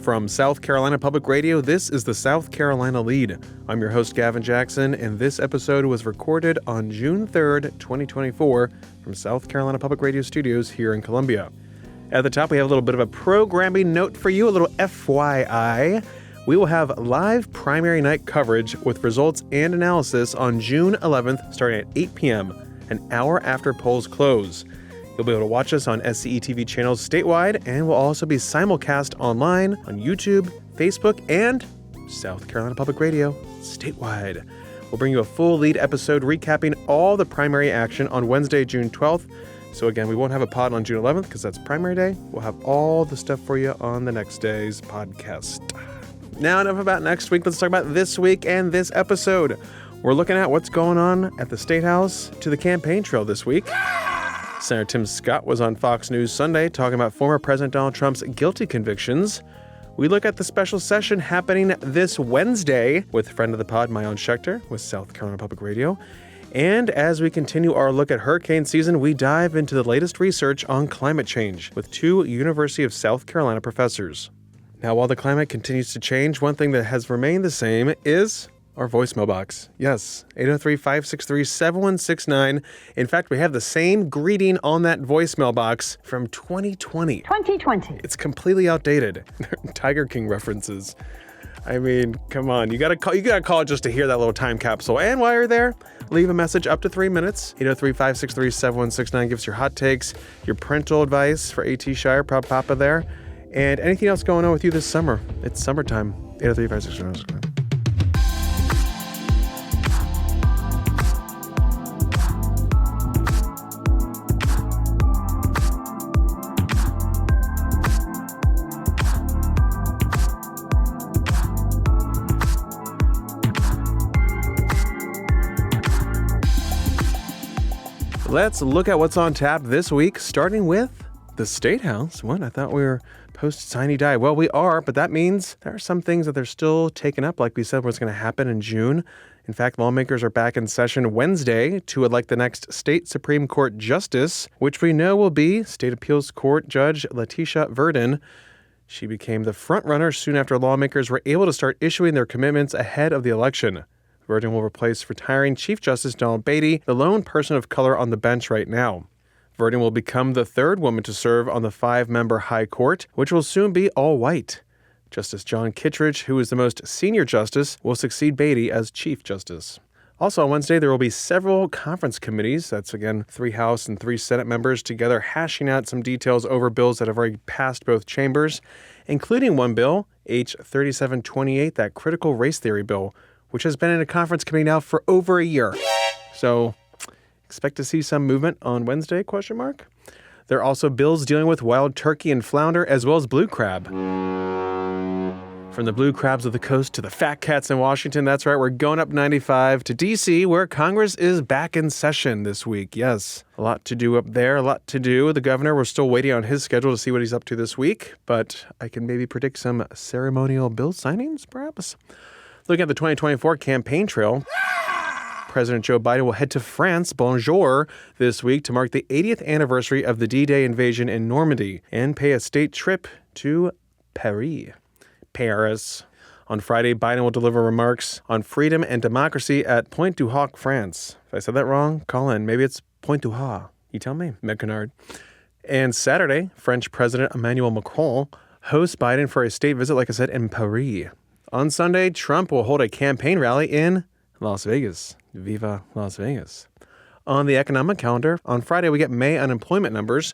From South Carolina Public Radio, this is the South Carolina Lead. I'm your host, Gavin Jackson, and this episode was recorded on June 3rd, 2024, from South Carolina Public Radio Studios here in Columbia. At the top, we have a little bit of a programming note for you, a little FYI. We will have live primary night coverage with results and analysis on June 11th, starting at 8 p.m., an hour after polls close. You'll be able to watch us on SCE TV channels statewide, and we'll also be simulcast online on YouTube, Facebook, and South Carolina Public Radio statewide. We'll bring you a full lead episode recapping all the primary action on Wednesday, June 12th. So again, we won't have a pod on June 11th because that's primary day. We'll have all the stuff for you on the next day's podcast. Now, enough about next week. Let's talk about this week and this episode. We're looking at what's going on at the State House to the campaign trail this week. Senator Tim Scott was on Fox News Sunday talking about former President Donald Trump's guilty convictions. We look at the special session happening this Wednesday with friend of the pod, Mayon Schechter, with South Carolina Public Radio. And as we continue our look at hurricane season, we dive into the latest research on climate change with two University of South Carolina professors. Now, while the climate continues to change, one thing that has remained the same is our voicemail box. Yes, 803-563-7169. In fact, we have the same greeting on that voicemail box from 2020. 2020. It's completely outdated. Tiger King references. I mean, come on. You gotta call just to hear that little time capsule. And while you're there, leave a message up to 3 minutes. 803-563-7169 gives your hot takes, your parental advice for A.T. Shire, proud papa there, and anything else going on with you this summer. It's summertime. 803-563-7169. Let's look at what's on tap this week, starting with the State House. What? I thought we were post-sine die. Well, we are, but that means there are some things that they're still taking up, like we said, what's going to happen in June. In fact, lawmakers are back in session Wednesday to elect the next state Supreme Court justice, which we know will be State Appeals Court Judge Letitia Verdin. She became the front-runner soon after lawmakers were able to start issuing their commitments ahead of the election. Verdin will replace retiring Chief Justice Donald Beatty, the lone person of color on the bench right now. Verdin will become the third woman to serve on the 5-member High Court, which will soon be all white. Justice John Kittredge, who is the most senior justice, will succeed Beatty as Chief Justice. Also on Wednesday, there will be several conference committees, that's again 3 House and 3 Senate members together hashing out some details over bills that have already passed both chambers, including one bill, H. 3728, that critical race theory bill, which has been in a conference committee now for over a year. So expect to see some movement on Wednesday, ? There are also bills dealing with wild turkey and flounder, as well as blue crab. From the blue crabs of the coast to the fat cats in Washington, that's right, we're going up 95 to D.C., where Congress is back in session this week. Yes, a lot to do up there, a lot to do. The governor, we're still waiting on his schedule to see what he's up to this week, but I can maybe predict some ceremonial bill signings, perhaps. Looking at the 2024 campaign trail, President Joe Biden will head to France, Bonjour, this week to mark the 80th anniversary of the D-Day invasion in Normandy and pay a state trip to Paris. On Friday, Biden will deliver remarks on freedom and democracy at Pointe du Hoc, France. If I said that wrong, call in. Maybe it's Pointe du Hoc. You tell me. Meg Canard. And Saturday, French President Emmanuel Macron hosts Biden for a state visit, like I said, in Paris. On Sunday, Trump will hold a campaign rally in Las Vegas. Viva Las Vegas. On the economic calendar, on Friday, we get May unemployment numbers.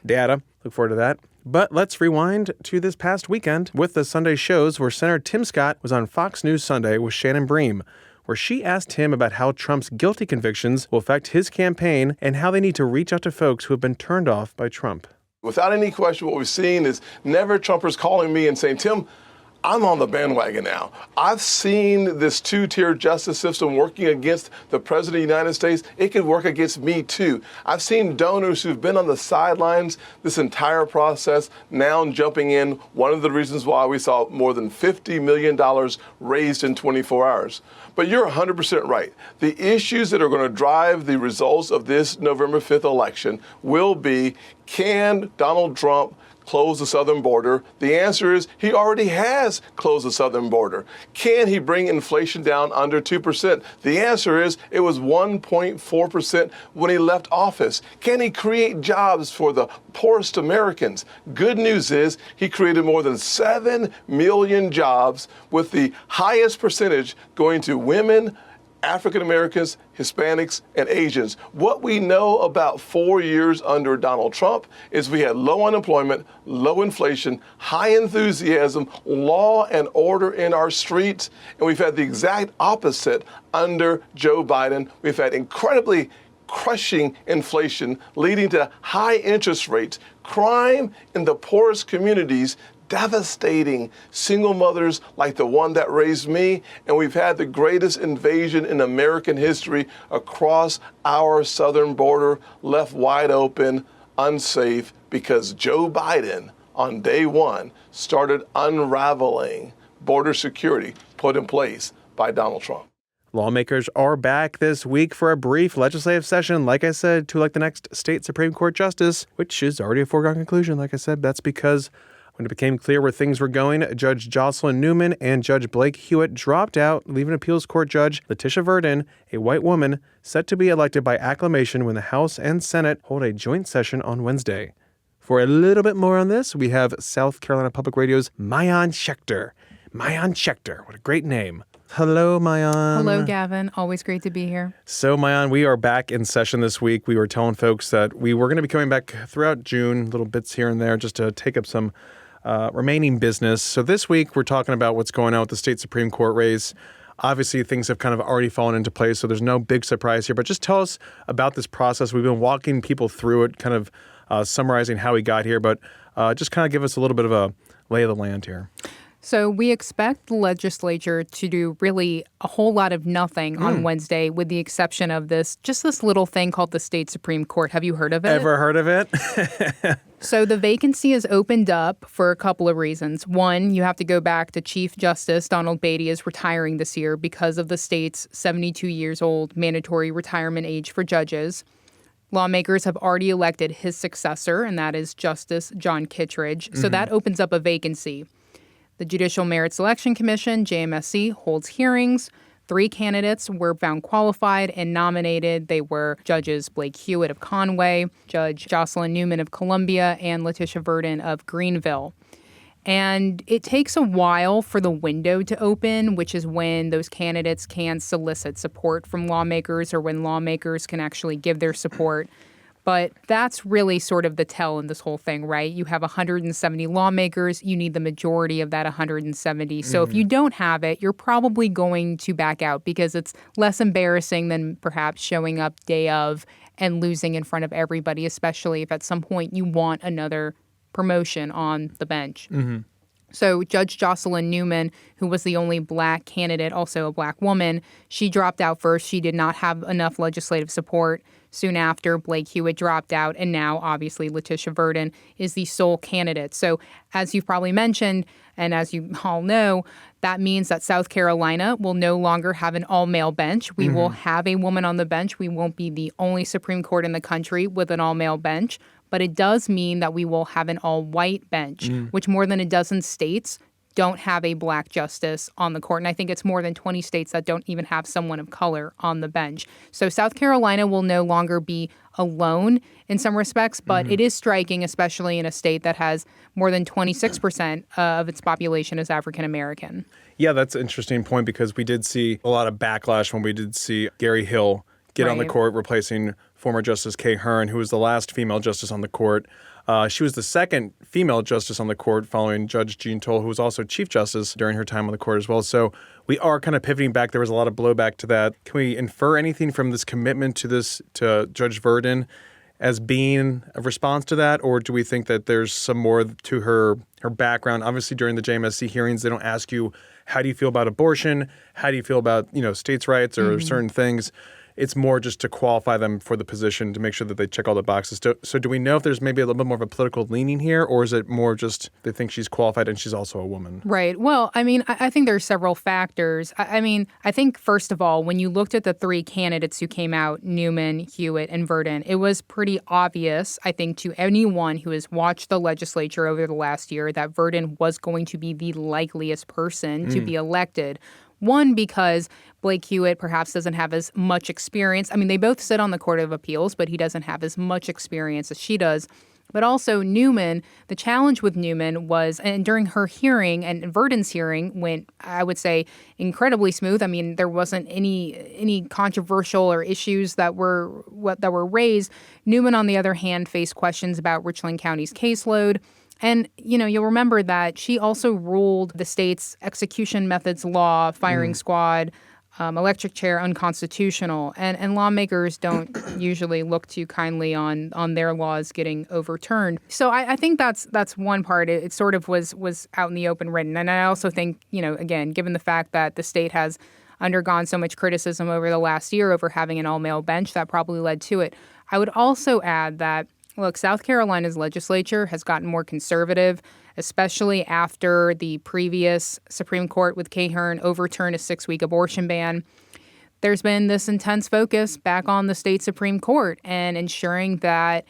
Data. Look forward to that. But let's rewind to this past weekend with the Sunday shows where Senator Tim Scott was on Fox News Sunday with Shannon Bream, where she asked him about how Trump's guilty convictions will affect his campaign and how they need to reach out to folks who have been turned off by Trump. Without any question, what we've seen is never Trumpers calling me and saying, Tim, I'm on the bandwagon now. I've seen this two-tier justice system working against the President of the United States. It could work against me, too. I've seen donors who've been on the sidelines this entire process now jumping in. One of the reasons why we saw more than $50 million raised in 24 hours. But you're 100% right. The issues that are going to drive the results of this November 5th election will be, can Donald Trump close the southern border? The answer is he already has closed the southern border. Can he bring inflation down under 2%? The answer is it was 1.4% when he left office. Can he create jobs for the poorest Americans? Good news is he created more than 7 million jobs, with the highest percentage going to women, African Americans, Hispanics, and Asians. What we know about 4 years under Donald Trump is we had low unemployment, low inflation, high enthusiasm, law and order in our streets, and we've had the exact opposite under Joe Biden. We've had incredibly crushing inflation, leading to high interest rates, crime in the poorest communities, devastating single mothers like the one that raised me, and we've had the greatest invasion in American history across our southern border, left wide open, unsafe, because Joe Biden on day one started unraveling border security put in place by Donald Trump. Lawmakers are back this week for a brief legislative session, like I said, to elect the next state Supreme Court justice, which is already a foregone conclusion. Like I said, that's because when it became clear where things were going, Judge Jocelyn Newman and Judge Blake Hewitt dropped out, leaving appeals court judge Letitia Verdin, a white woman, set to be elected by acclamation when the House and Senate hold a joint session on Wednesday. For a little bit more on this, we have South Carolina Public Radio's Maayan Schechter. Maayan Schechter, what a great name. Hello, Maayan. Hello, Gavin. Always great to be here. So, Maayan, we are back in session this week. We were telling folks that we were going to be coming back throughout June, little bits here and there, just to take up some remaining business. So this week, we're talking about what's going on with the state Supreme Court race. Obviously, things have kind of already fallen into place, so there's no big surprise here. But just tell us about this process. We've been walking people through it, kind of summarizing how we got here, but just kind of give us a little bit of a lay of the land here. So we expect the legislature to do really a whole lot of nothing on Wednesday, with the exception of this little thing called the state Supreme Court. Have you heard of it? Ever heard of it? So the vacancy is opened up for a couple of reasons. One, you have to go back to Chief Justice Donald Beatty is retiring this year because of the state's 72 years old mandatory retirement age for judges. Lawmakers have already elected his successor, and that is Justice John Kittredge. So that opens up a vacancy. The Judicial Merit Selection Commission, JMSC, holds hearings. 3 candidates were found qualified and nominated. They were Judges Blake Hewitt of Conway, Judge Jocelyn Newman of Columbia, and Letitia Verdin of Greenville. And it takes a while for the window to open, which is when those candidates can solicit support from lawmakers, or when lawmakers can actually give their support. But that's really sort of the tell in this whole thing, right? You have 170 lawmakers. You need the majority of that 170. So if you don't have it, you're probably going to back out, because it's less embarrassing than perhaps showing up day of and losing in front of everybody, especially if at some point you want another promotion on the bench. So Judge Jocelyn Newman, who was the only black candidate, also a black woman, she dropped out first. She did not have enough legislative support. Soon after, Blake Hewitt dropped out, and now, obviously, Letitia Verdin is the sole candidate. So, as you've probably mentioned, and as you all know, that means that South Carolina will no longer have an all-male bench. We will have a woman on the bench. We won't be the only Supreme Court in the country with an all-male bench. But it does mean that we will have an all-white bench, which more than a dozen states don't have a black justice on the court. And I think it's more than 20 states that don't even have someone of color on the bench. So South Carolina will no longer be alone in some respects, but it is striking, especially in a state that has more than 26% of its population is African American. Yeah, that's an interesting point, because we did see a lot of backlash when we did see Gary Hill get on the court, replacing former Justice Kay Hearn, who was the last female justice on the court. She was the second female justice on the court, following Judge Jean Toll, who was also Chief Justice during her time on the court as well. So we are kind of pivoting back. There was a lot of blowback to that. Can we infer anything from this commitment to Judge Verdin as being a response to that, or do we think that there's some more to her background? Obviously, during the JMSC hearings, they don't ask you, how do you feel about abortion? How do you feel about, states' rights or certain things? it's more just to qualify them for the position to make sure that they check all the boxes. So do we know if there's maybe a little bit more of a political leaning here, or is it more just they think she's qualified and she's also a woman? Right. Well, I mean, I think there's several factors. I mean, I think, first of all, when you looked at the three candidates who came out, Newman, Hewitt, and Verdon, it was pretty obvious, I think, to anyone who has watched the legislature over the last year that Verdon was going to be the likeliest person to be elected. One, because Blake Hewitt perhaps doesn't have as much experience. I mean, they both sit on the Court of Appeals, but he doesn't have as much experience as she does. But also Newman, the challenge with Newman was, and during her hearing and Verdon's hearing went, I would say, incredibly smooth. I mean, there wasn't any controversial or issues that were raised. Newman, on the other hand, faced questions about Richland County's caseload. And, you'll remember that she also ruled the state's execution methods law, firing squad, electric chair unconstitutional. And lawmakers don't usually look too kindly on their laws getting overturned. So I think that's one part. It sort of was out in the open written. And I also think, again, given the fact that the state has undergone so much criticism over the last year over having an all-male bench, that probably led to it. I would also add that, look, South Carolina's legislature has gotten more conservative, especially after the previous Supreme Court with Cahern overturned a 6-week abortion ban. There's been this intense focus back on the state Supreme Court and ensuring that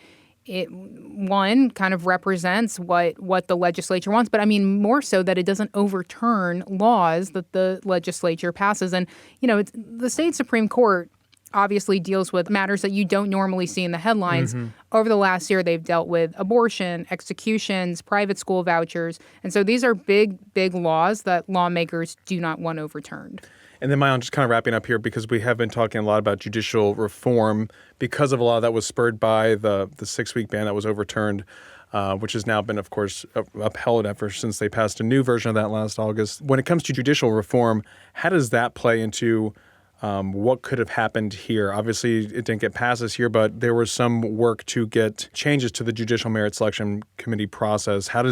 it, one, kind of represents what the legislature wants, but I mean more so that it doesn't overturn laws that the legislature passes. And, it's the state Supreme Court obviously deals with matters that you don't normally see in the headlines. Over the last year, they've dealt with abortion, executions, private school vouchers. And so these are big, big laws that lawmakers do not want overturned. And then, Mayan, just kind of wrapping up here, because we have been talking a lot about judicial reform because of a lot of that was spurred by the 6-week ban that was overturned, which has now been, of course, upheld ever since they passed a new version of that last August. When it comes to judicial reform, how does that play into what could have happened here? Obviously, it didn't get passed this year, but there was some work to get changes to the Judicial Merit Selection Committee process. How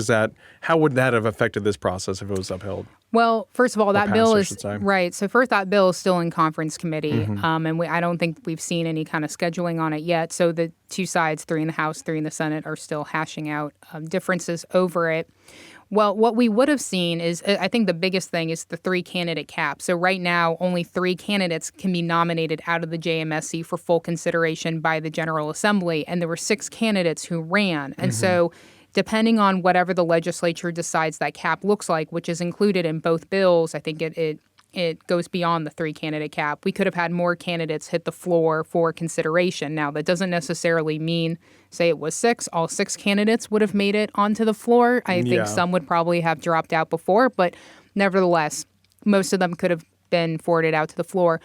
would that have affected this process if it was upheld? Well, first of all, that bill is right. So first, that bill is still in conference committee, and I don't think we've seen any kind of scheduling on it yet. So the two sides, 3 in the House, 3 in the Senate, are still hashing out differences over it. Well, what we would have seen is, I think the biggest thing is the 3-candidate cap. So right now, only 3 candidates can be nominated out of the JMSC for full consideration by the General Assembly. And there were 6 candidates who ran. And so depending on whatever the legislature decides that cap looks like, which is included in both bills, I think it goes beyond the 3-candidate cap. We could have had more candidates hit the floor for consideration. Now, that doesn't necessarily mean, say it was 6, all 6 candidates would have made it onto the floor. I think some would probably have dropped out before, but nevertheless, most of them could have been forwarded out to the floor.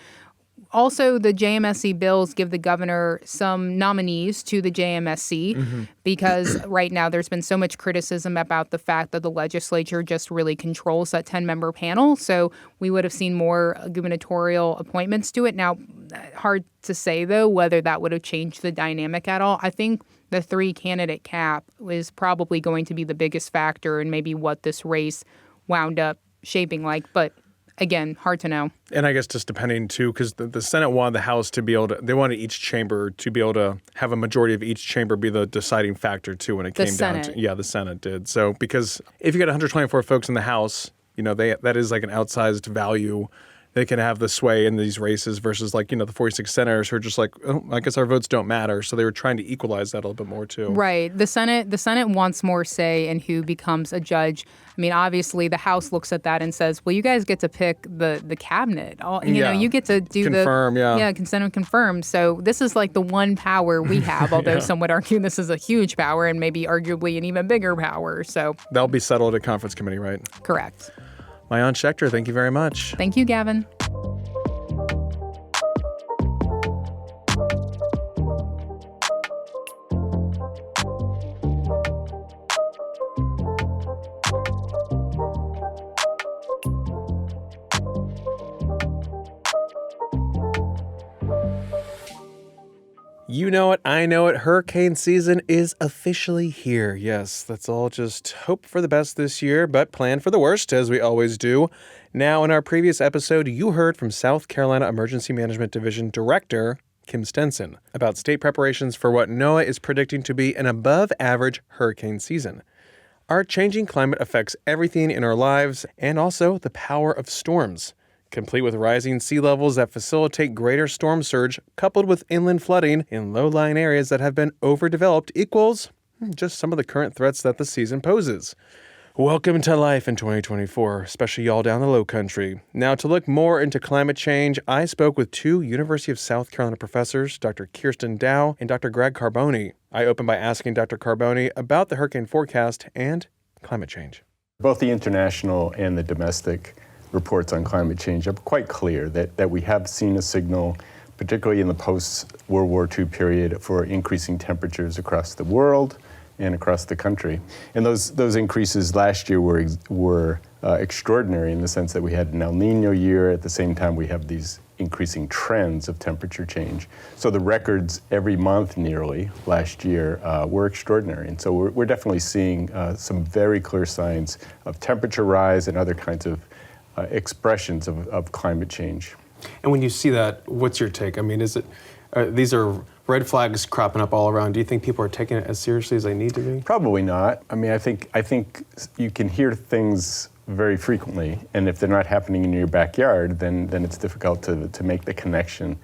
Also, the JMSC bills give the governor some nominees to the JMSC because right now there's been so much criticism about the fact that the legislature just really controls that 10-member panel. So we would have seen more gubernatorial appointments to it. Now, hard to say, though, whether that would have changed the dynamic at all. I think the 3-candidate cap is probably going to be the biggest factor in maybe what this race wound up shaping like. But again, hard to know. And I guess just depending, too, because the Senate wanted the House to be able to, they wanted each chamber to be able to have a majority of each chamber be the deciding factor, too, when it came down to, the Senate did. So, because if you get 124 folks in the House, that is like an outsized value. They can have the sway in these races versus the 46 senators who are just like, oh, I guess our votes don't matter. So they were trying to equalize that a little bit more too. Right. The Senate wants more say in who becomes a judge. I mean, obviously the House looks at that and says, well, you guys get to pick the cabinet. You get to do consent and confirm. So this is like the one power we have, although some would argue this is a huge power and maybe arguably an even bigger power. So that'll be settled at conference committee, right? Correct. Mayan Schechter, thank you very much. Thank you, Gavin. You know it, I know it. Hurricane season is officially here. Yes, let's all just hope for the best this year, but plan for the worst, as we always do. Now, in our previous episode, you heard from South Carolina Emergency Management Division Director Kim Stenson about state preparations for what NOAA is predicting to be an above-average hurricane season. Our changing climate affects everything in our lives and also the power of storms. Complete with rising sea levels that facilitate greater storm surge, coupled with inland flooding in low-lying areas that have been overdeveloped, equals just some of the current threats that the season poses. Welcome to life in 2024, especially y'all down the low country. Now, to look more into climate change, I spoke with two University of South Carolina professors, Dr. Kirsten Dow and Dr. Greg Carboni. I opened by asking Dr. Carboni about the hurricane forecast and climate change. Both the international and the domestic reports on climate change are quite clear that we have seen a signal, particularly in the post-World War II period, for increasing temperatures across the world and across the country. And those increases last year were extraordinary in the sense that we had an El Nino year. At the same time, we have these increasing trends of temperature change. So the records every month nearly last year were extraordinary. And so we're definitely seeing some very clear signs of temperature rise and other kinds of expressions of climate change. And when you see that, what's your take? I mean, these are red flags cropping up all around. Do you think people are taking it as seriously as they need to be? Probably not. I mean, I think you can hear things very frequently, and if they're not happening in your backyard, then it's difficult to make the connection.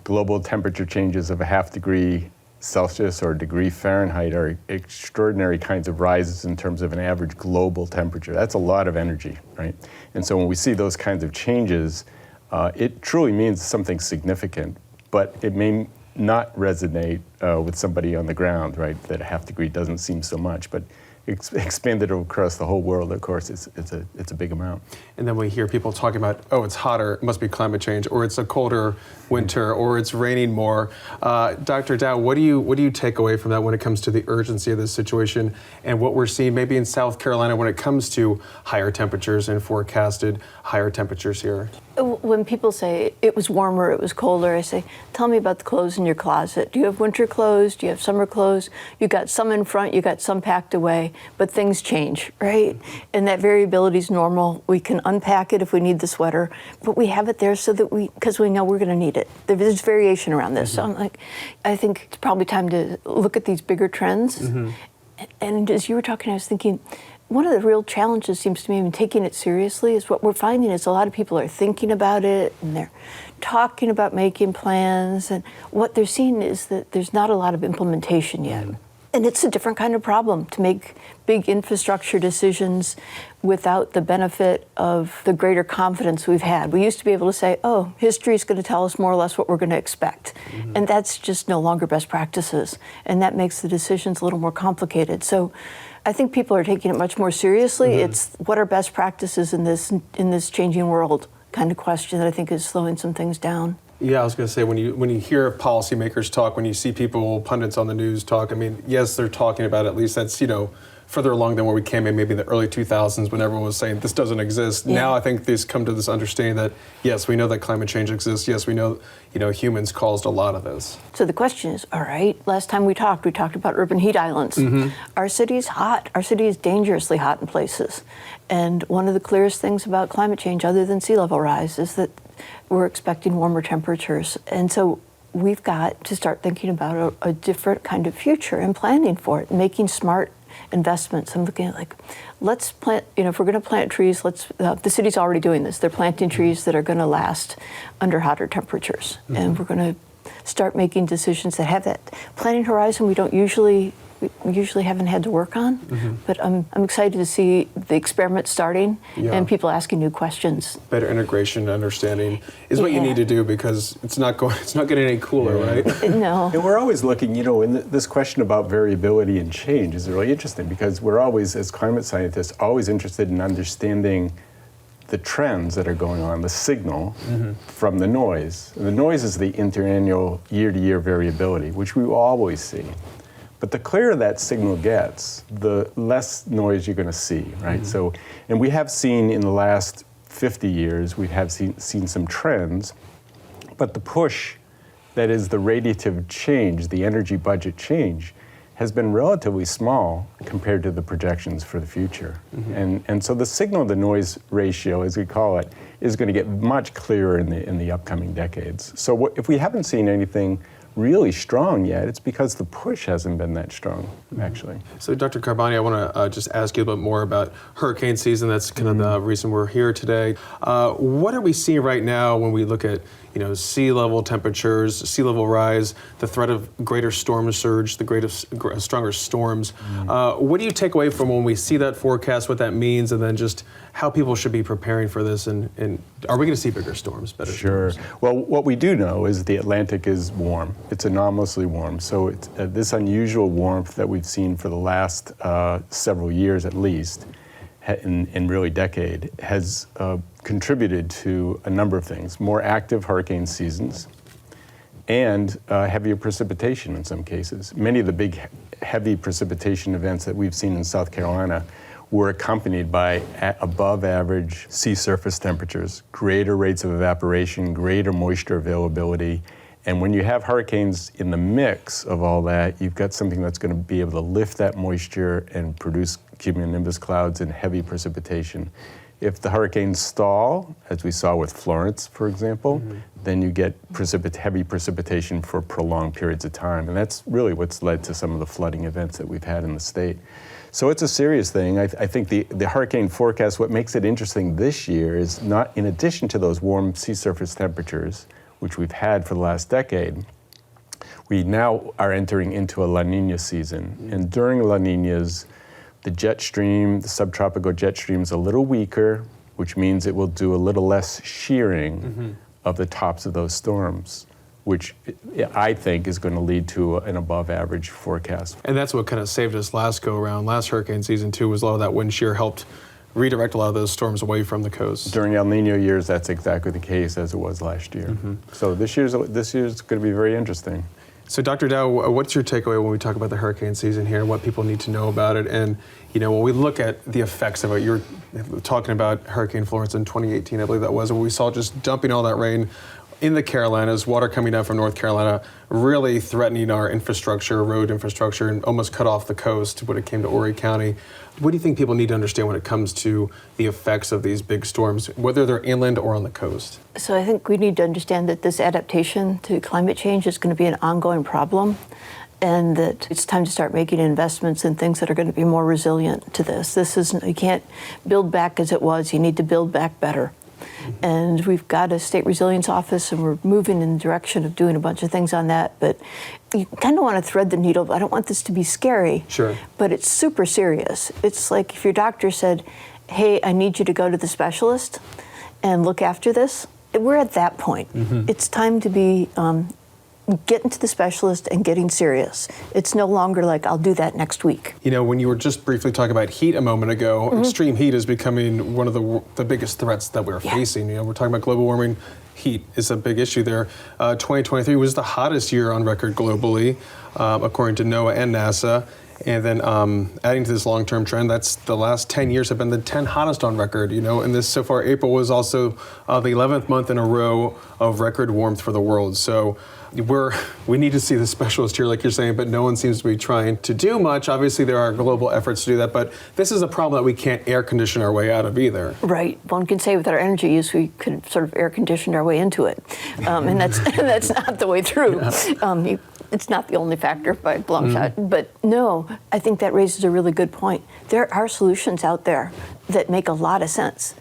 Global temperature changes of 0.5 degree Celsius or a degree Fahrenheit are extraordinary kinds of rises in terms of an average global temperature. That's a lot of energy, right? And so when we see those kinds of changes, it truly means something significant, but it may not resonate with somebody on the ground, right? That 0.5 degree doesn't seem so much, but expanded across the whole world, of course, it's a big amount. And then we hear people talking about, oh, it's hotter, it must be climate change, or it's a colder winter, or it's raining more. Dr. Dow, what do you take away from that when it comes to the urgency of this situation and what we're seeing maybe in South Carolina when it comes to higher temperatures and forecasted higher temperatures here? When people say it was warmer, it was colder, I say, tell me about the clothes in your closet. Do you have winter clothes? Do you have summer clothes? You got some in front, you got some packed away, but things change, right? And that variability is normal. We can unpack it if we need the sweater, but we have it there so that because we know we're going to need it. There's variation around this. Mm-hmm. So I think it's probably time to look at these bigger trends. Mm-hmm. And as you were talking, I was thinking, one of the real challenges seems to me in taking it seriously is what we're finding is a lot of people are thinking about it and they're talking about making plans, and what they're seeing is that there's not a lot of implementation yet. Mm. And it's a different kind of problem to make big infrastructure decisions without the benefit of the greater confidence we've had. We used to be able to say, oh, history is going to tell us more or less what we're going to expect. Mm-hmm. And that's just no longer best practices. And that makes the decisions a little more complicated. So I think people are taking it much more seriously. Mm-hmm. It's what are best practices in this changing world kind of question that I think is slowing some things down. Yeah, I was going to say, when you hear policymakers talk, when you see people, pundits on the news talk, I mean, yes, they're talking about, at least that's, further along than where we came in maybe in the early 2000s when everyone was saying this doesn't exist. Yeah. Now I think they've come to this understanding that, yes, we know that climate change exists. Yes, we know, humans caused a lot of this. So the question is, all right, last time we talked about urban heat islands. Mm-hmm. Our city is hot. Our city is dangerously hot in places. And one of the clearest things about climate change, other than sea level rise, is that we're expecting warmer temperatures. And so we've got to start thinking about a different kind of future and planning for it, making smart investments. I'm looking at let's plant, if we're going to plant trees, the city's already doing this. They're planting trees that are going to last under hotter temperatures. Mm-hmm. And we're going to start making decisions that have that planning horizon we usually haven't had to work on. Mm-hmm. But I'm excited to see the experiment starting and people asking new questions. Better integration and understanding is what you need to do, because it's not getting any cooler, right? No. And we're always looking, in this question about variability and change is really interesting, because we're always, as climate scientists, always interested in understanding the trends that are going on, the signal from the noise. And the noise is the interannual year-to-year variability, which we will always see. But the clearer that signal gets, the less noise you're going to see, right? Mm-hmm. So, and we have seen in the last 50 years, we have seen some trends, but the push That is, the radiative change, the energy budget change, has been relatively small compared to the projections for the future. And so the signal-to-noise ratio, as we call it, is going to get much clearer in the upcoming decades. So if we haven't seen anything really strong yet, it's because the push hasn't been that strong, actually. So, Dr. Carboni, I want to just ask you a bit more about hurricane season. That's kind of the reason we're here today. What are we seeing right now when we look at sea level temperatures, sea level rise, the threat of greater storm surge, stronger storms? What do you take away from when we see that forecast, what that means, and then just how people should be preparing for this? And are we going to see bigger storms, better storms? Well, what we do know is the Atlantic is warm. It's anomalously warm. So it's, this unusual warmth that we've seen for the last several years at least, in really decade, has contributed to a number of things. More active hurricane seasons and heavier precipitation in some cases. Many of the big heavy precipitation events that we've seen in South Carolina were accompanied by above average sea surface temperatures, greater rates of evaporation, greater moisture availability. And when you have hurricanes in the mix of all that, you've got something that's going to be able to lift that moisture and produce cumulonimbus clouds and heavy precipitation. If the hurricanes stall, as we saw with Florence, for example, then you get heavy precipitation for prolonged periods of time. And that's really what's led to some of the flooding events that we've had in the state. So it's a serious thing. I think the hurricane forecast, what makes it interesting this year is not, in addition to those warm sea surface temperatures, which we've had for the last decade, we now are entering into a La Nina season. And during La Ninas, the jet stream, the subtropical jet stream is a little weaker, which means it will do a little less shearing of the tops of those storms, which I think is going to lead to an above average forecast. And that's what kind of saved us last go around. Last hurricane season too was a lot of that wind shear helped redirect a lot of those storms away from the coast. During El Nino years, that's exactly the case as it was last year. So this year's going to be very interesting. So Dr. Dow, what's your takeaway when we talk about the hurricane season here and what people need to know about it? And when we look at the effects of it, you're talking about Hurricane Florence in 2018, I believe that was, where we saw just dumping all that rain in the Carolinas, water coming down from North Carolina, really threatening our infrastructure, road infrastructure, and almost cut off the coast when it came to Horry County. What do you think people need to understand when it comes to the effects of these big storms, whether they're inland or on the coast? So I think we need to understand that this adaptation to climate change is going to be an ongoing problem, and that it's time to start making investments in things that are going to be more resilient to this. You can't build back as it was, you need to build back better. And we've got a state resilience office, and we're moving in the direction of doing a bunch of things on that. But you kind of want to thread the needle. I don't want this to be scary, but it's super serious. It's like if your doctor said, hey, I need you to go to the specialist and look after this. We're at that point. It's time to be getting to the specialist and getting serious. It's no longer like, I'll do that next week. When you were just briefly talking about heat a moment ago, extreme heat is becoming one of the biggest threats that we're facing. We're talking about global warming. Heat is a big issue there. 2023 was the hottest year on record globally, according to NOAA and NASA. And then adding to this long-term trend, that's the last 10 years have been the 10 hottest on record, and this so far, April was also the 11th month in a row of record warmth for the world. So we need to see the specialist here, like you're saying, but no one seems to be trying to do much. Obviously, there are global efforts to do that, but this is a problem that we can't air condition our way out of either. Right. One can say with our energy use, we could sort of air condition our way into it. And that's not the way through. It's not the only factor by a long shot. But no, I think that raises a really good point. There are solutions out there that make a lot of sense.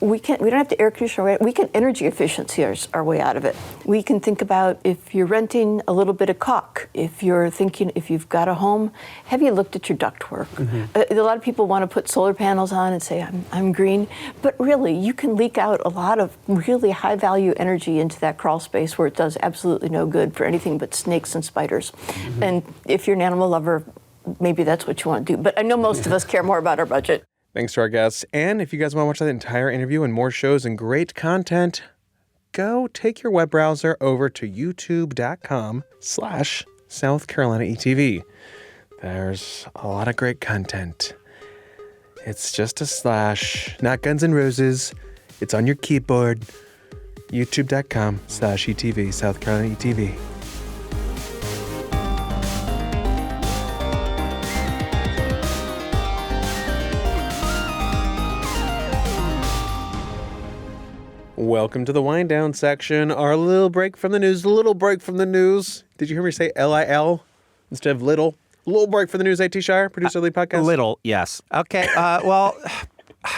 We don't have to air condition our way. We can energy efficiency our way out of it. We can think about if you're renting a little bit of caulk, if you've got a home, have you looked at your ductwork? A lot of people want to put solar panels on and say, I'm green, but really you can leak out a lot of really high value energy into that crawl space where it does absolutely no good for anything but snakes and spiders. And if you're an animal lover, maybe that's what you want to do. But I know most of us care more about our budget. Thanks to our guests. And if you guys want to watch that entire interview and more shows and great content, go take your web browser over to youtube.com/South Carolina ETV. There's a lot of great content. It's just a slash, not Guns N' Roses. It's on your keyboard. YouTube.com/ETV, South Carolina ETV. Welcome to the wind down section. Our little break from the news. Did you hear me say LIL instead of little? Little break for the news, AT Shire, producer of the podcast. Little, yes. Okay, well,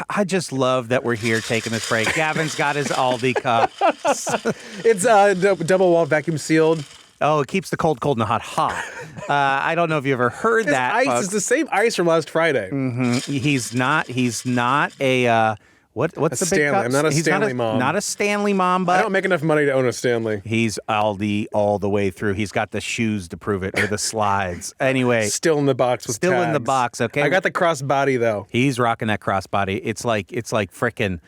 I just love that we're here taking this break. Gavin's got his Aldi cup. It's double wall vacuum sealed. Oh, it keeps the cold and the hot. I don't know if you ever heard that. Ice folks. is the same ice from last Friday. Mm-hmm. He's not a what's the big Stanley. cup? I'm not a He's Stanley mom. Not a Stanley mom, but I don't make enough money to own a Stanley. He's Aldi all the way through. He's got the shoes to prove it, or the slides. Anyway, Still in the box with still in the tags. box. Okay, I got the crossbody though. He's rocking that crossbody. It's like frickin'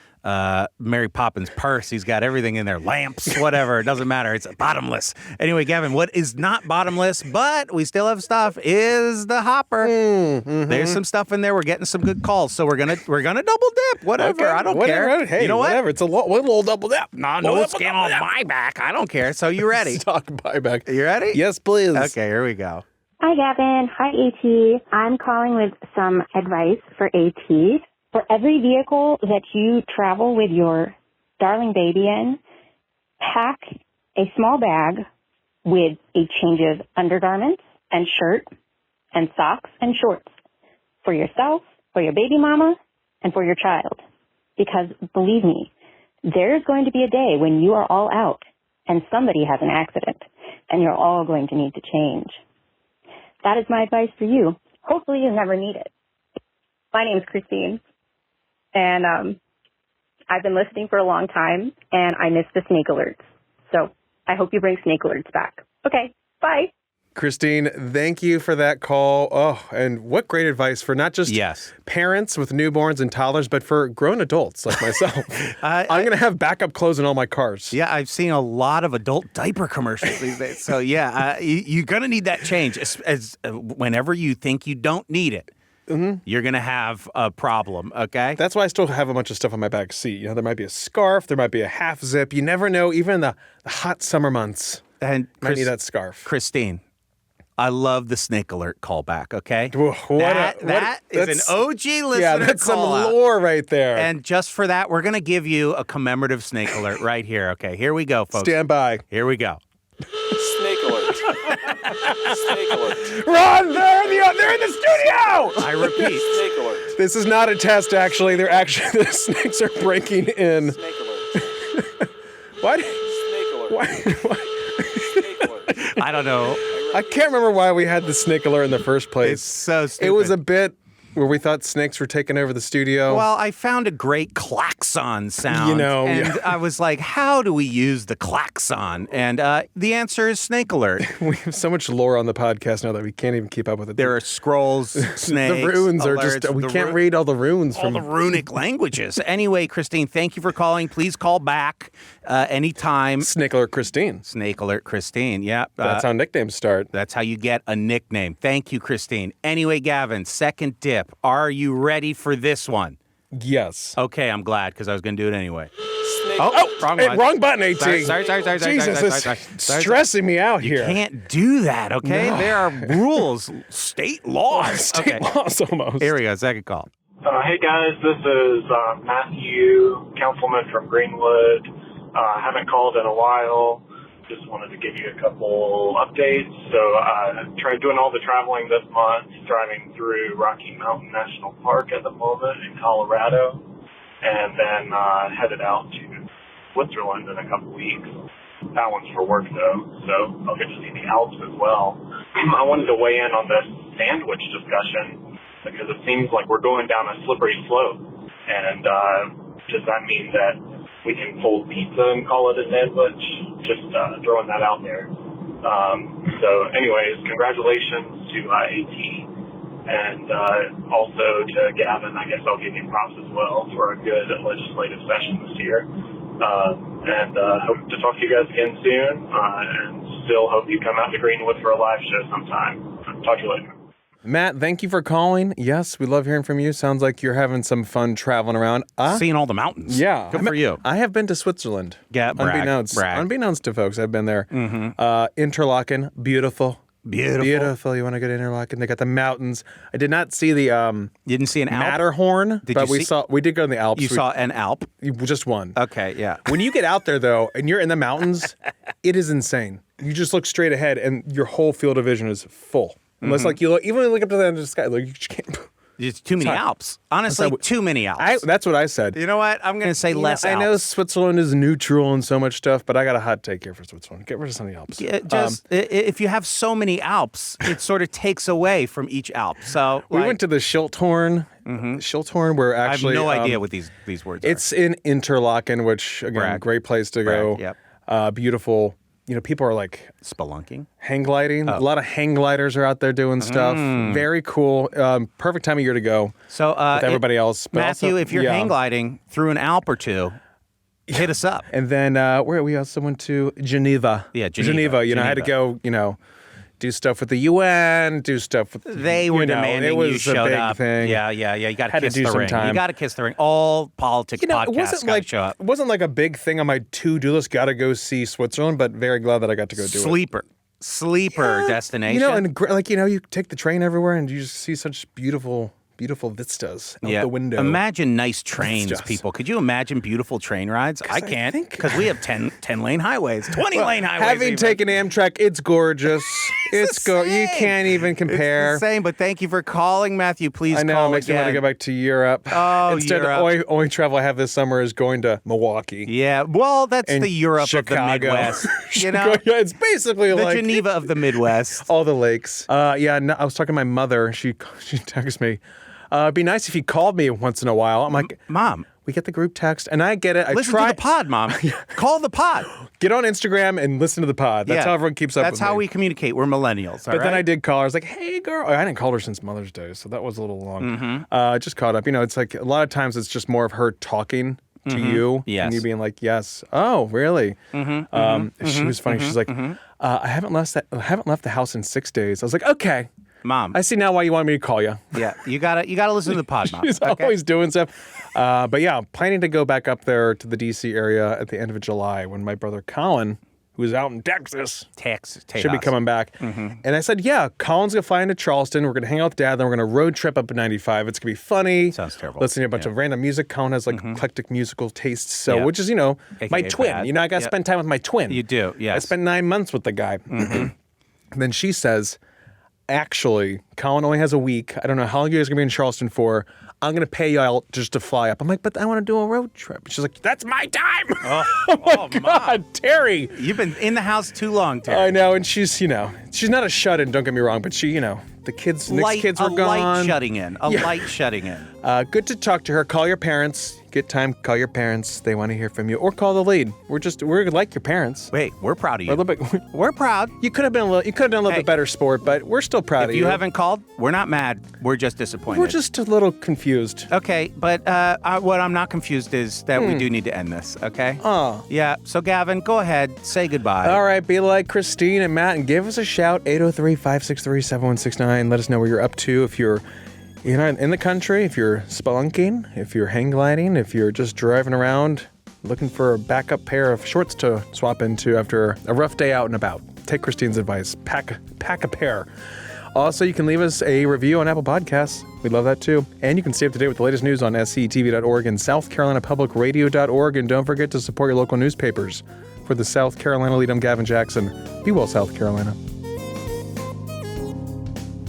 Mary Poppins' purse. He's got everything in there. Lamps, whatever. It doesn't matter. It's bottomless. Anyway, Gavin, what is not bottomless, but we still have stuff, is the hopper. Mm-hmm. There's some stuff in there. We're getting some good calls, so we're gonna double dip. Whatever. Okay, I don't whatever. care. Hey, you know what? whatever. It's a little double dip. No skin on my back. I don't care. So you ready? Stock buyback. You ready? Yes, please. Okay, here we go. Hi, Gavin. Hi, AT. I'm calling with some advice for AT. For every vehicle that you travel with your darling baby in, pack a small bag with a change of undergarments and shirt and socks and shorts for yourself, for your baby mama, and for your child. Because believe me, there's going to be a day when you are all out and somebody has an accident and you're all going to need to change. That is my advice for you. Hopefully you'll never need it. My name is Christine, and I've been listening for a long time, and I miss the snake alerts. So I hope you bring snake alerts back. Okay, bye. Christine, thank you for that call. Oh, and what great advice for not just parents with newborns and toddlers, but for grown adults like myself. I'm going to have backup clothes in all my cars. Yeah, I've seen a lot of adult diaper commercials these days. So yeah, you're going to need that change. As whenever you think you don't need it, you're going to have a problem, okay? That's why I still have a bunch of stuff on my back seat. You know, there might be a scarf, there might be a half zip. You never know, even in the hot summer months. And might need that scarf. Christine, I love the snake alert callback, okay? That is an OG listener. Yeah, that's some call-out. lore right there. And just for that, we're going to give you a commemorative snake alert right here. Okay, here we go, folks. Stand by. Here we go. Snake alert. Snake alert. Run! They're in the studio! I repeat. Snake alert. This is not a test, actually. The snakes are breaking in. Snake alert. What? Snake alert. Why? Snake alert. I don't know. I can't remember why we had the snake alert in the first place. It's so stupid. It was a bit where we thought snakes were taking over the studio. Well, I found a great klaxon sound. You know, and I was like, how do we use the klaxon? And the answer is snake alert. We have so much lore on the podcast now that we can't even keep up with it. There are scrolls, snakes, the runes are alerts, just, we can't read all the runes all the runic languages. Anyway, Christine, thank you for calling. Please call back anytime. Snake alert Christine. Snake alert Christine, yeah. That's how nicknames start. That's how you get a nickname. Thank you, Christine. Anyway, Gavin, second dip. Are you ready for this one? Yes. Okay, I'm glad, because I was going to do it anyway. Wrong button, AT. Sorry. Jesus, it's stressing me out here. You can't do that, okay? No. There are rules, state laws. State laws almost. Here we go, second call. Hey guys, this is Matthew, councilman from Greenwood. Haven't called in a while. Just wanted to give you a couple updates. So tried doing all the traveling this month, driving through Rocky Mountain National Park at the moment in Colorado, and then headed out to Switzerland in a couple weeks. That one's for work though, so I'll get to see the Alps as well. I wanted to weigh in on this sandwich discussion because it seems like we're going down a slippery slope. And does that mean that we can fold pizza and call it a sandwich? Just throwing that out there. So anyways, congratulations to AT. And also to Gavin, I guess I'll give you props as well for a good legislative session this year. And hope to talk to you guys again soon. And still hope you come out to Greenwood for a live show sometime. Talk to you later. Matt, thank you for calling. Yes, we love hearing from you. Sounds like you're having some fun traveling around. Seeing all the mountains. Yeah. Good for you. I have been to Switzerland. Yeah, brag. Unbeknownst to folks, I've been there. Interlaken, beautiful. Beautiful. You want to go to Interlaken? They got the mountains. I did not see the You didn't see an Alp? Matterhorn, but we did go in the Alps. You saw an Alp? Just one. Okay, yeah. When you get out there though, and you're in the mountains, it is insane. You just look straight ahead, and your whole field of vision is full. Unless like you look, even when you look up to the end of the sky, like you just can't. It's too many Alps. Honestly, too many Alps. That's what I said. You know what? I'm going to say less Alps. I know Switzerland is neutral and so much stuff, but I got a hot take here for Switzerland. Get rid of some of the Alps. If you have so many Alps, it sort of takes away from each Alp. So we went to the Schilthorn. Schilthorn, where actually I have no idea what these words are. It's in Interlaken, which again, great place to go. Yep. Beautiful. You know, people are like spelunking, hang gliding. A lot of hang gliders are out there doing stuff. Very cool. Perfect time of year to go. So with everybody else. But Matthew, also, if you're hang gliding through an Alp or two, hit us up. And then where we also went to Geneva. Yeah, Geneva. You know, I had to go. You know, do stuff with the UN. Do stuff with. They were demanding you showed up. It was a big thing. Yeah. You got to kiss do the some ring. time. You got to kiss the ring. All politics podcasts got to show up. It wasn't like a big thing on my to-do list. Got to go see Switzerland, but very glad that I got to go do it. Sleeper destination. You know, and like you take the train everywhere, and you just see such beautiful vistas out the window. Imagine nice trains, people. Could you imagine beautiful train rides? I can't, because we have 10-lane highways, 20-lane highways. Having taken Amtrak, it's gorgeous. It's you can't even compare. It's the same, but thank you for calling, Matthew. Please I know, call it makes again. me want to go back to Europe. Oh, Instead, Europe. only travel I have this summer is going to Milwaukee. Yeah, well, that's and the Europe Chicago. of the Midwest. You know, it's basically the like Geneva of the Midwest. All the lakes. I was talking to my mother. She texted me. It'd be nice if you called me once in a while. I'm like, Mom, we get the group text, and I get it. Listen to the pod, Mom. Call the pod. Get on Instagram and listen to the pod. That's how everyone keeps up with me. That's how we communicate. We're millennials, But then I did call her. I was like, hey, girl. I didn't call her since Mother's Day, so that was a little long. Just caught up. You know, it's like a lot of times it's just more of her talking to you. Yes. And you being like, yes. Oh, really? She was funny. She's like, I haven't left the house in 6 days. I was like, okay. Mom, I see now why you want me to call you. Yeah, you gotta listen to the pod, Mom. She's always doing stuff. But yeah, planning to go back up there to the D.C. area at the end of July when my brother Colin, who's out in Texas, should be coming back. And I said, yeah, Colin's going to fly into Charleston. We're going to hang out with Dad. Then we're going to road trip up in 95. It's going to be funny. Sounds terrible. Listening to a bunch of random music. Colin has like eclectic musical tastes. So, which is, you know, my twin. Bad. You know, I got to spend time with my twin. You do, yes. I spent 9 months with the guy. And then she says, actually, Colin only has a week. I don't know how long you guys are going to be in Charleston for. I'm going to pay y'all just to fly up. I'm like, but I want to do a road trip. She's like, that's my time. Oh my God, Terry. You've been in the house too long, Terry. I know, and she's, you know, she's not a shut-in, don't get me wrong, but she, you know, the kids, Nick's kids were gone. Light shutting in. Light shutting in. Good to talk to her. Call your parents. Get time, call your parents. They want to hear from you. Or call the lead. We're like your parents. Wait, we're proud of you. We're proud. You could have done a little bit better sport, but we're still proud of you. If you haven't called, we're not mad. We're just disappointed. We're just a little confused. Okay, but what I'm not confused is that we do need to end this, okay? Oh. Yeah, so Gavin, go ahead, say goodbye. All right, be like Christine and Matt and give us a shout, 803-563-7169. Let us know where you're up to if you're in the country, if you're spelunking, if you're hang gliding, if you're just driving around looking for a backup pair of shorts to swap into after a rough day out and about. Take Christine's advice. Pack a pair. Also, you can leave us a review on Apple Podcasts. We'd love that too. And you can stay up to date with the latest news on sctv.org and southcarolinapublicradio.org. And don't forget to support your local newspapers. For the South Carolina lead, I'm Gavin Jackson. Be well, South Carolina.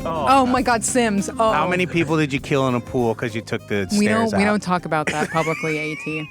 Oh my God, Sims. Oh. How many people did you kill in a pool because you took the stairs out? We don't talk about that publicly, AT.